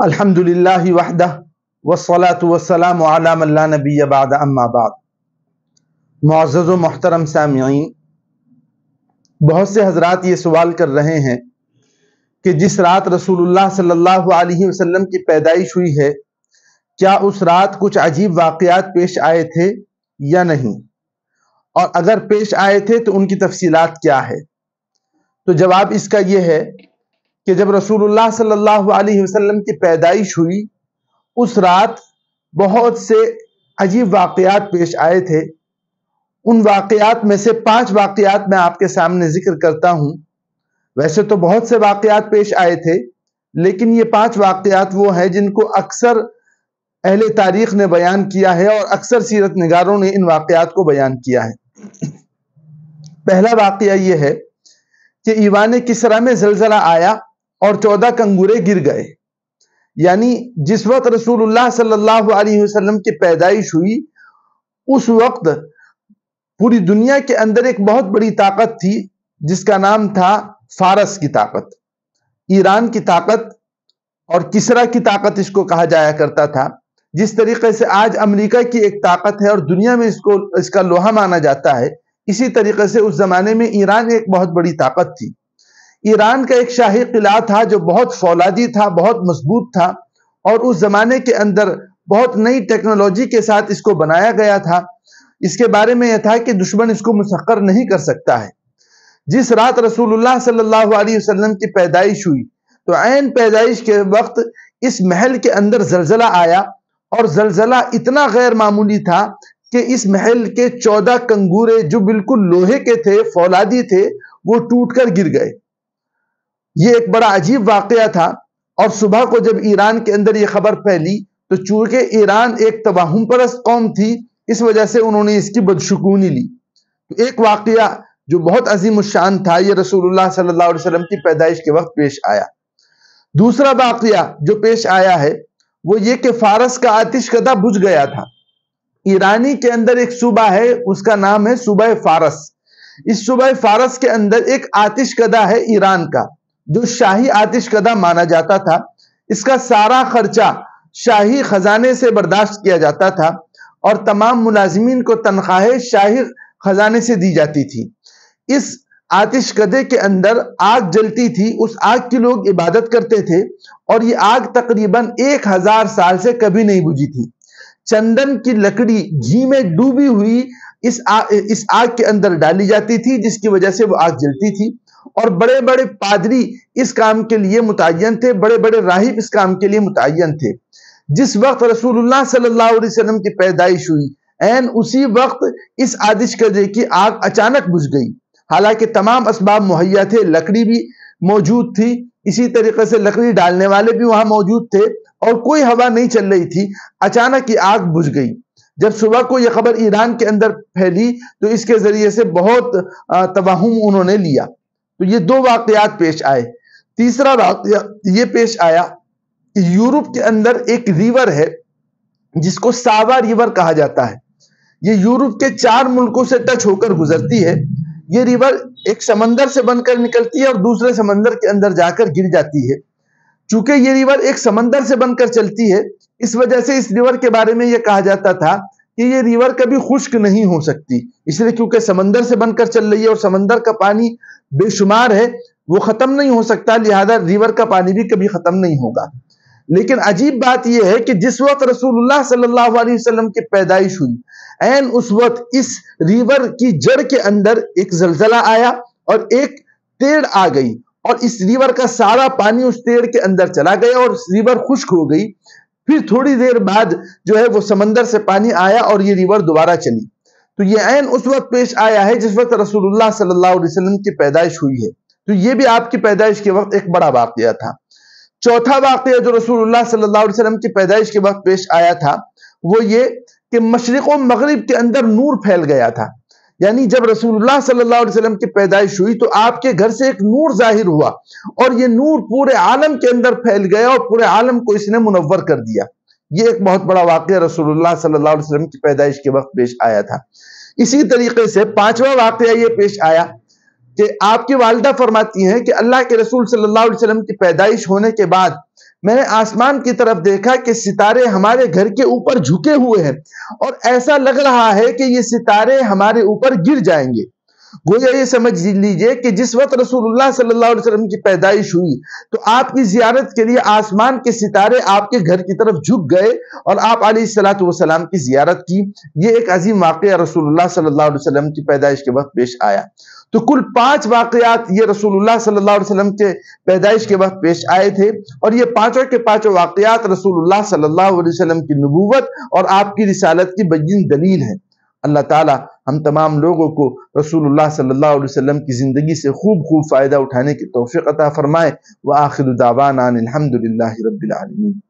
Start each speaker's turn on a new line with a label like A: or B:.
A: الحمدللہ وحدہ والصلاة والسلام علی من لا نبی بعد اما بعد۔ معزز و محترم سامعین، بہت سے حضرات یہ سوال کر رہے ہیں کہ جس رات رسول اللہ صلی اللہ علیہ وسلم کی پیدائش ہوئی ہے، کیا اس رات کچھ عجیب واقعات پیش آئے تھے یا نہیں، اور اگر پیش آئے تھے تو ان کی تفصیلات کیا ہے؟ تو جواب اس کا یہ ہے کہ جب رسول اللہ صلی اللہ علیہ وسلم کی پیدائش ہوئی، اس رات بہت سے عجیب واقعات پیش آئے تھے۔ ان واقعات میں سے 5 واقعات میں آپ کے سامنے ذکر کرتا ہوں۔ ویسے تو بہت سے واقعات پیش آئے تھے، لیکن یہ 5 واقعات وہ ہیں جن کو اکثر اہل تاریخ نے بیان کیا ہے اور اکثر سیرت نگاروں نے ان واقعات کو بیان کیا ہے۔ پہلا واقعہ یہ ہے کہ ایوان کسرا میں زلزلہ آیا اور 14 کنگورے گر گئے۔ یعنی جس وقت رسول اللہ صلی اللہ علیہ وسلم کی پیدائش ہوئی، اس وقت پوری دنیا کے اندر ایک بہت بڑی طاقت تھی جس کا نام تھا فارس کی طاقت، ایران کی طاقت، اور کسرا کی طاقت اس کو کہا جایا کرتا تھا۔ جس طریقے سے آج امریکہ کی ایک طاقت ہے اور دنیا میں اس کا لوہا مانا جاتا ہے، اسی طریقے سے اس زمانے میں ایران ایک بہت بڑی طاقت تھی۔ ایران کا ایک شاہی قلعہ تھا جو بہت فولادی تھا، بہت مضبوط تھا، اور اس زمانے کے اندر بہت نئی ٹیکنالوجی کے ساتھ اس کو بنایا گیا تھا۔ اس کے بارے میں یہ تھا کہ دشمن اس کو مسخر نہیں کر سکتا ہے۔ جس رات رسول اللہ صلی اللہ علیہ وسلم کی پیدائش ہوئی تو عین پیدائش کے وقت اس محل کے اندر زلزلہ آیا، اور زلزلہ اتنا غیر معمولی تھا کہ اس محل کے 14 کنگورے جو بالکل لوہے کے تھے، فولادی تھے، وہ ٹوٹ کر گر گئے۔ یہ ایک بڑا عجیب واقعہ تھا، اور صبح کو جب ایران کے اندر یہ خبر پھیلی تو چونکہ ایران ایک توہم پرست قوم تھی، اس وجہ سے انہوں نے اس کی بدشگونی لی۔ ایک واقعہ جو بہت عظیم الشان تھا، یہ رسول اللہ صلی اللہ علیہ وسلم کی پیدائش کے وقت پیش آیا۔ دوسرا واقعہ جو پیش آیا ہے وہ یہ کہ فارس کا آتش کدہ بجھ گیا تھا۔ ایرانی کے اندر ایک صوبہ ہے، اس کا نام ہے صوبہ فارس۔ اس صوبہ فارس کے اندر ایک آتش کدہ ہے ایران کا، جو شاہی آتش کدہ مانا جاتا تھا۔ اس کا سارا خرچہ شاہی خزانے سے برداشت کیا جاتا تھا، اور تمام ملازمین کو تنخواہیں شاہی خزانے سے دی جاتی تھی۔ اس آتش کدے کے اندر آگ جلتی تھی، اس آگ کی لوگ عبادت کرتے تھے، اور یہ آگ تقریباً 1000 سال سے کبھی نہیں بجھی تھی۔ چندن کی لکڑی گھی میں ڈوبی ہوئی اس آگ کے اندر ڈالی جاتی تھی، جس کی وجہ سے وہ آگ جلتی تھی، اور بڑے بڑے پادری اس کام کے لیے متعین تھے، بڑے بڑے راہب اس کام کے لیے متعین تھے۔ جس وقت رسول اللہ صلی اللہ علیہ وسلم کی پیدائش ہوئی، عین اسی وقت اس آتش کدے کی آگ اچانک بجھ گئی۔ حالانکہ تمام اسباب مہیا تھے، لکڑی بھی موجود تھی، اسی طریقے سے لکڑی ڈالنے والے بھی وہاں موجود تھے، اور کوئی ہوا نہیں چل رہی تھی۔ اچانک یہ آگ بجھ گئی۔ جب صبح کو یہ خبر ایران کے اندر پھیلی تو اس کے ذریعے سے بہت توہم انہوں نے لیا۔ تو یہ 2 واقعات پیش آئے۔ تیسرا واقعہ یہ پیش آیا کہ یورپ کے اندر ایک ریور ہے جس کو ساوا ریور کہا جاتا ہے۔ یہ یورپ کے 4 ملکوں سے ٹچ ہو کر گزرتی ہے۔ یہ ریور ایک سمندر سے بن کر نکلتی ہے اور دوسرے سمندر کے اندر جا کر گر جاتی ہے۔ چونکہ یہ ریور ایک سمندر سے بن کر چلتی ہے، اس وجہ سے اس ریور کے بارے میں یہ کہا جاتا تھا کہ یہ ریور کبھی خشک نہیں ہو سکتی، اس لیے کیونکہ سمندر سے بن کر چل رہی ہے اور سمندر کا پانی بے شمار ہے، وہ ختم نہیں ہو سکتا، لہذا ریور کا پانی بھی کبھی ختم نہیں ہوگا۔ لیکن عجیب بات یہ ہے کہ جس وقت رسول اللہ صلی اللہ علیہ وسلم کی پیدائش ہوئی، عین اس وقت اس ریور کی جڑ کے اندر ایک زلزلہ آیا اور ایک تیڑ آ گئی، اور اس ریور کا سارا پانی اس تیڑ کے اندر چلا گیا اور ریور خشک ہو گئی۔ پھر تھوڑی دیر بعد جو ہے وہ سمندر سے پانی آیا اور یہ ریور دوبارہ چلی۔ تو یہ عین اس وقت پیش آیا ہے جس وقت رسول اللہ صلی اللہ علیہ وسلم کی پیدائش ہوئی ہے۔ تو یہ بھی آپ کی پیدائش کے وقت ایک بڑا واقعہ تھا۔ چوتھا واقعہ جو رسول اللہ صلی اللہ علیہ وسلم کی پیدائش کے وقت پیش آیا تھا وہ یہ کہ مشرق و مغرب کے اندر نور پھیل گیا تھا۔ یعنی جب رسول اللہ صلی اللہ علیہ وسلم کی پیدائش ہوئی تو آپ کے گھر سے ایک نور ظاہر ہوا، اور یہ نور پورے عالم کے اندر پھیل گیا اور پورے عالم کو اس نے منور کر دیا۔ یہ ایک بہت بڑا واقعہ رسول اللہ صلی اللہ علیہ وسلم کی پیدائش کے وقت پیش آیا تھا۔ اسی طریقے سے 5واں واقعہ یہ پیش آیا کہ آپ کی والدہ فرماتی ہیں کہ اللہ کے رسول صلی اللہ علیہ وسلم کی پیدائش ہونے کے بعد میں نے آسمان کی طرف دیکھا کہ ستارے ہمارے گھر کے اوپر جھکے ہوئے ہیں اور ایسا لگ رہا ہے کہ یہ ستارے ہمارے اوپر گر جائیں گے۔ گویا یہ سمجھ لیجئے کہ جس وقت رسول اللہ صلی اللہ علیہ وسلم کی پیدائش ہوئی تو آپ کی زیارت کے لیے آسمان کے ستارے آپ کے گھر کی طرف جھک گئے اور آپ علیہ الصلوۃ والسلام کی زیارت کی۔ یہ ایک عظیم واقعہ رسول اللہ صلی اللہ علیہ وسلم کی پیدائش کے وقت پیش آیا۔ تو کل 5 واقعات یہ رسول اللہ صلی اللہ علیہ وسلم کے پیدائش کے وقت پیش آئے تھے، اور یہ پانچوں کے پانچوں واقعات رسول اللہ صلی اللہ علیہ وسلم کی نبوت اور آپ کی رسالت کی بین دلیل ہیں۔ اللہ تعالی ہم تمام لوگوں کو رسول اللہ صلی اللہ علیہ وسلم کی زندگی سے خوب فائدہ اٹھانے کی توفیق عطا فرمائے۔ وآخر دعوانا الحمد للہ رب العالمین۔